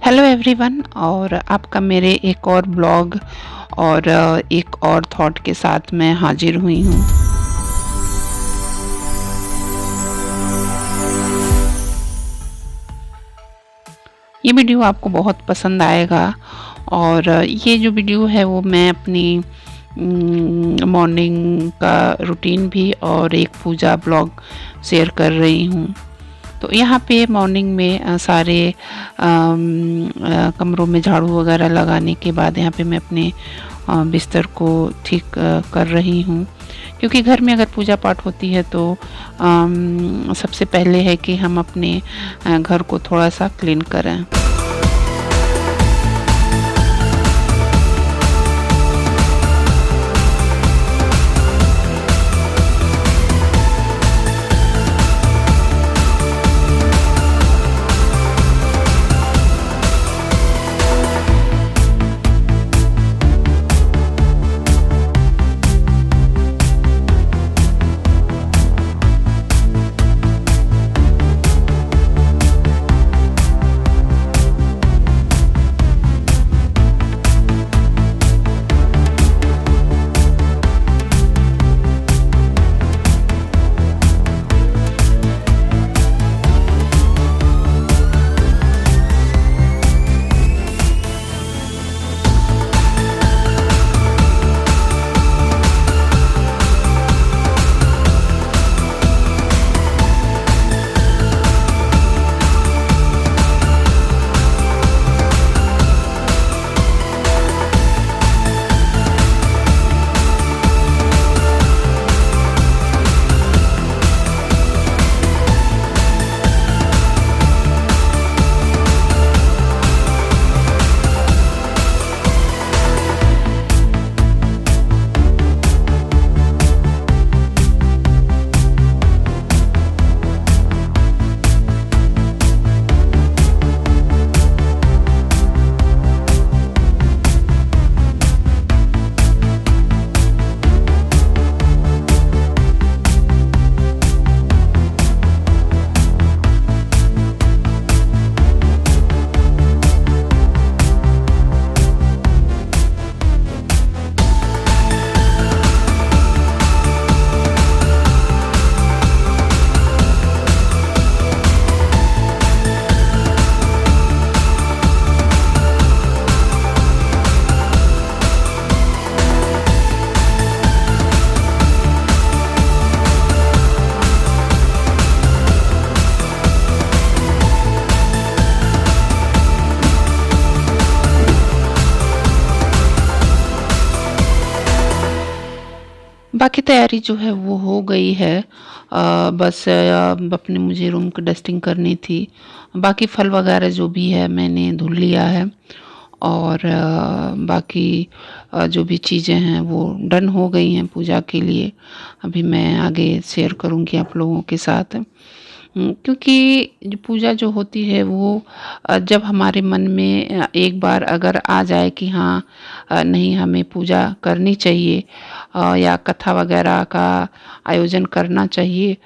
Hello everyone, और आपका मेरे एक और ब्लॉग और एक और थॉट के साथ मैं हाजिर हुई हूँ। ये वीडियो आपको बहुत पसंद आएगा और ये जो वीडियो है वो मैं अपनी मॉर्निंग का रूटीन भी और एक पूजा ब्लॉग शेयर कर रही हूँ। तो यहाँ पे मॉर्निंग में सारे कमरों में झाड़ू वगैरह लगाने के बाद यहाँ पे मैं अपने बिस्तर को ठीक कर रही हूँ, क्योंकि घर में अगर पूजा पाठ होती है तो सबसे पहले है कि हम अपने घर को थोड़ा सा क्लीन करें। बाकी तैयारी जो है वो हो गई है। बस अपने मुझे रूम की डस्टिंग करनी थी। बाकी फल वगैरह जो भी है मैंने धुल लिया है और बाकी जो भी चीज़ें हैं वो डन हो गई हैं पूजा के लिए। अभी मैं आगे शेयर करूँगी आप लोगों के साथ। क्योंकि जो पूजा जो होती है वो जब हमारे मन में एक बार अगर आ जाए कि हाँ नहीं हमें पूजा करनी चाहिए या कथा वगैरह का आयोजन करना चाहिए,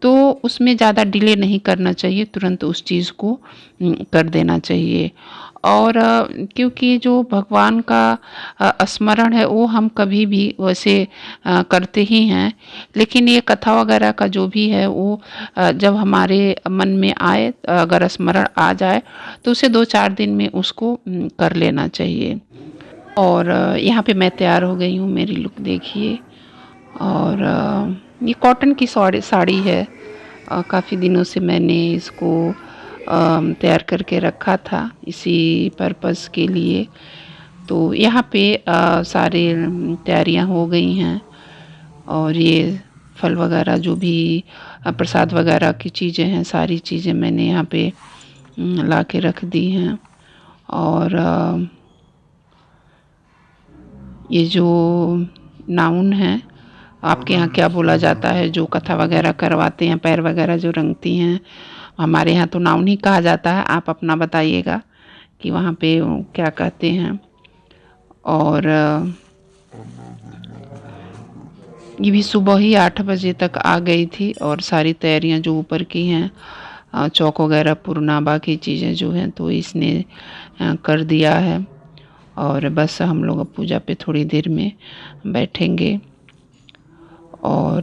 तो उसमें ज़्यादा डिले नहीं करना चाहिए, तुरंत उस चीज़ को कर देना चाहिए। और क्योंकि जो भगवान का स्मरण है वो हम कभी भी वैसे करते ही हैं, लेकिन ये कथा वगैरह का जो भी है वो जब हमारे मन में आए, अगर स्मरण आ जाए तो उसे 2-4 दिन में उसको कर लेना चाहिए। और यहाँ पे मैं तैयार हो गई हूँ, मेरी लुक देखिए। और ये कॉटन की साड़ी है। काफ़ी दिनों से मैंने इसको तैयार करके रखा था इसी पर्पस के लिए। तो यहाँ पे सारे तैयारियाँ हो गई हैं और ये फल वगैरह जो भी प्रसाद वगैरह की चीज़ें हैं, सारी चीज़ें मैंने यहाँ पे ला के रख दी हैं। और ये जो नाउन है, आपके यहाँ क्या बोला जाता है, जो कथा वगैरह करवाते हैं, पैर वगैरह जो रंगती हैं, हमारे यहाँ तो नाउन ही कहा जाता है। आप अपना बताइएगा कि वहाँ पे क्या कहते हैं। और ये भी सुबह ही 8 बजे तक आ गई थी और सारी तैयारियां जो ऊपर की हैं चौक वगैरह पुरना बाकी चीज़ें जो हैं तो इसने कर दिया है। और बस हम लोग अब पूजा पे थोड़ी देर में बैठेंगे। और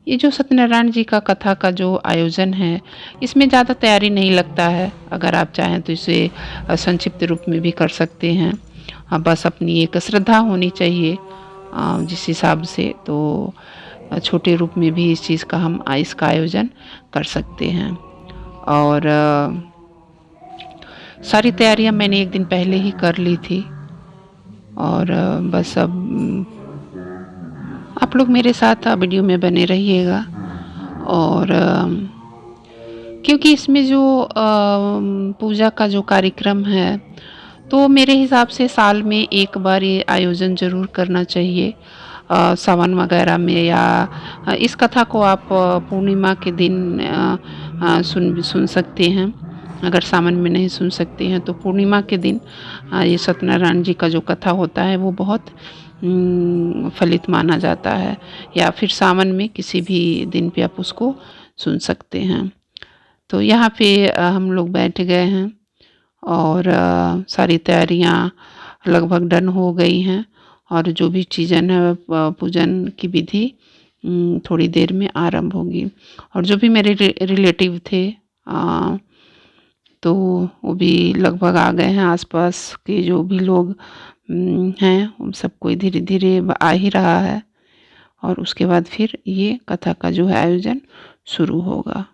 ये जो सत्यनारायण जी का कथा का जो आयोजन है, इसमें ज़्यादा तैयारी नहीं लगता है। अगर आप चाहें तो इसे संक्षिप्त रूप में भी कर सकते हैं। बस अपनी एक श्रद्धा होनी चाहिए जिस हिसाब से, तो छोटे रूप में भी इस चीज़ का हम इसका आयोजन कर सकते हैं। और सारी तैयारियां मैंने एक दिन पहले ही कर ली थी। और बस अब आप लोग मेरे साथ वीडियो में बने रहिएगा। और क्योंकि इसमें जो पूजा का जो कार्यक्रम है तो मेरे हिसाब से साल में एक बार ये आयोजन ज़रूर करना चाहिए। सावन वगैरह में, या इस कथा को आप पूर्णिमा के दिन सुन सकते हैं। अगर सावन में नहीं सुन सकते हैं तो पूर्णिमा के दिन ये सत्यनारायण जी का जो कथा होता है वो बहुत फलित माना जाता है। या फिर सावन में किसी भी दिन पे आप उसको सुन सकते हैं। तो यहाँ पे हम लोग बैठ गए हैं और सारी तैयारियाँ लगभग डन हो गई हैं। और जो भी चीज़न है पूजन की विधि थोड़ी देर में आरंभ होगी। और जो भी मेरे रिलेटिव थे तो वो भी लगभग आ गए हैं। आसपास के जो भी लोग हैं उन सबको धीरे धीरे आ ही रहा है। और उसके बाद फिर ये कथा का जो है आयोजन शुरू होगा।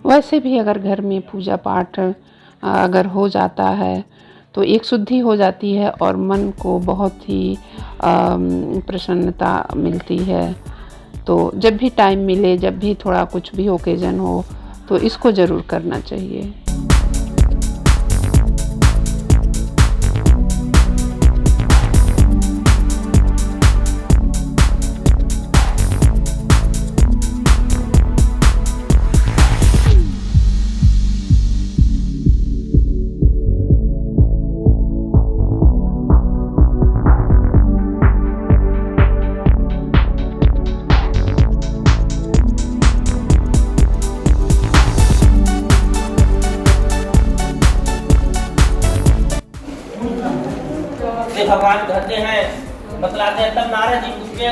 वैसे भी अगर घर में पूजा पाठ अगर हो जाता है तो एक शुद्धि हो जाती है और मन को बहुत ही प्रसन्नता मिलती है। तो जब भी टाइम मिले, जब भी थोड़ा कुछ भी ओकेजन हो तो इसको ज़रूर करना चाहिए। भगवान कहते हैं, बतलाते हैं, तब नारद जी उसमें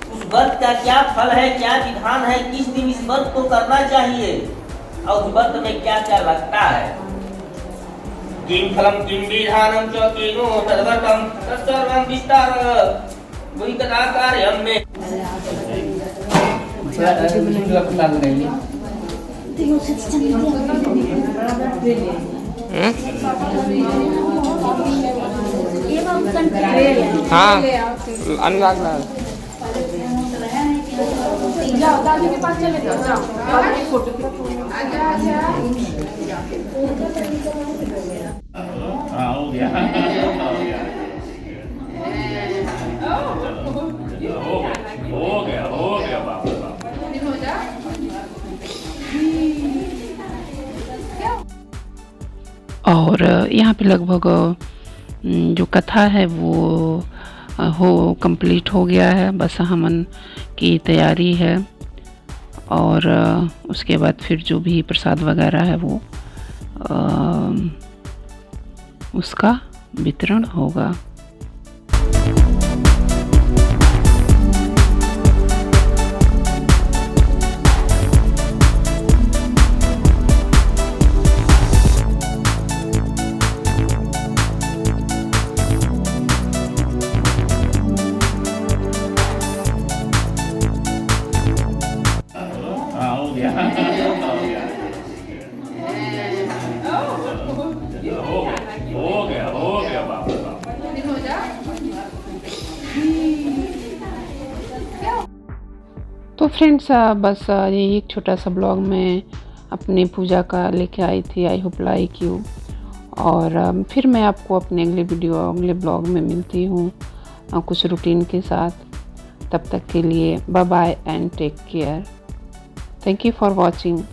उस व्रत का क्या फल है, क्या विधान है, किस दिन इस व्रत को करना चाहिए और उस व्रत में क्या क्या लगता है। किम फलम किम विधानम च केनो तद्व्रतम तत्सर्वं विस्तार वही कथा कार्यम में। हाँ, अनुराग लाल जाओ दादी के पास चले जाओ, जाओ फोटो हो गया हो गया बाप और यहाँ पे लगभग जो कथा है वो कंप्लीट हो गया है। बस हवन की तैयारी है और उसके बाद फिर जो भी प्रसाद वगैरह है वो उसका वितरण होगा। तो फ्रेंड्स बस ये एक छोटा सा ब्लॉग मैं अपने पूजा का लेके आई थी। I hope like you. और फिर मैं आपको अपने अगले ब्लॉग में मिलती हूँ कुछ रूटीन के साथ। तब तक के लिए bye bye and take care. Thank you for watching.